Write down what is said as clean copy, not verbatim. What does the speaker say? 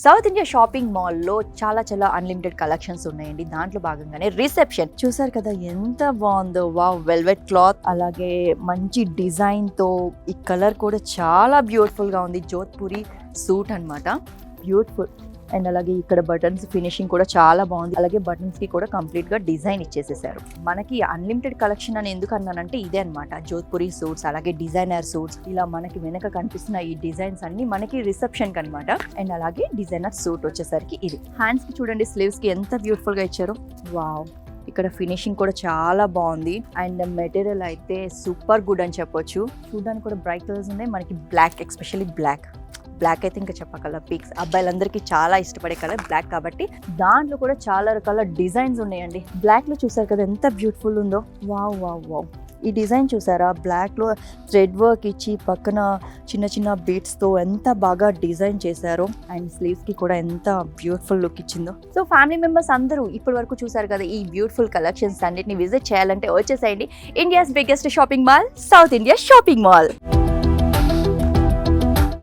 South India shopping మాల్లో చాలా unlimited collections ఉన్నాయండి. దాంట్లో భాగంగానే రిసెప్షన్ చూసారు కదా, ఎంత బాగుందో. వావ్, వెల్వెట్ క్లాత్, అలాగే మంచి డిజైన్ తో ఈ కలర్ కూడా చాలా బ్యూటిఫుల్ గా ఉంది. జోధ్పూరి సూట్ అన్నమాట, బ్యూటిఫుల్. అండ్ అలాగే ఇక్కడ బటన్స్ ఫినిషింగ్ కూడా చాలా బాగుంది. అలాగే బటన్స్ కి కూడా కంప్లీట్ గా డిజైన్ ఇచ్చేసేసారు. మనకి అన్లిమిటెడ్ కలెక్షన్ అని ఎందుకు అన్నానంటే ఇదే అన్నమాట. జోధ్పూరి సూట్స్, అలాగే డిజైనర్ సూట్స్, ఇలా మనకి వెనక కనిపిస్తున్న ఈ డిజైన్స్ అన్ని మనకి రిసెప్షన్ కి అనమాట. అండ్ అలాగే డిజైనర్ సూట్ వచ్చేసరికి ఇది. హ్యాండ్స్ కి చూడండి, స్లీవ్స్ కి ఎంత బ్యూటిఫుల్ గా ఇచ్చారు. వావ్, ఇక్కడ ఫినిషింగ్ కూడా చాలా బాగుంది. అండ్ మెటీరియల్ అయితే సూపర్ గుడ్ అని చెప్పొచ్చు. చూడడానికి కూడా బ్రైట్ కలర్స్ ఉన్నాయి. మనకి బ్లాక్, ఎస్పెషల్లీ బ్లాక్ అయితే ఇంకా చెప్పగల పీక్స్. అబ్బాయిలందరికీ చాలా ఇష్టపడే కలర్ బ్లాక్ కాబట్టి దాంట్లో కూడా చాలా రకాల డిజైన్స్ ఉన్నాయండి. బ్లాక్ లో చూసారు కదా ఎంత బ్యూటిఫుల్ ఉందో. వావ్ వావ్ వావ్, ఈ డిజైన్ చూసారా? బ్లాక్ లో థ్రెడ్ వర్క్ ఇచ్చి పక్కన చిన్న బీట్స్ తో ఎంత బాగా డిజైన్ చేశారో. అండ్ స్లీవ్స్ కి కూడా ఎంత బ్యూటిఫుల్ లుక్ ఇచ్చిందో. సో ఫ్యామిలీ మెంబర్స్ అందరూ ఇప్పటి వరకు చూసారు కదా ఈ బ్యూటిఫుల్ కలెక్షన్స్ అన్నిటిని విజిట్ చేయాలంటే వచ్చేసేయండి India's biggest shopping mall, south India shopping mall.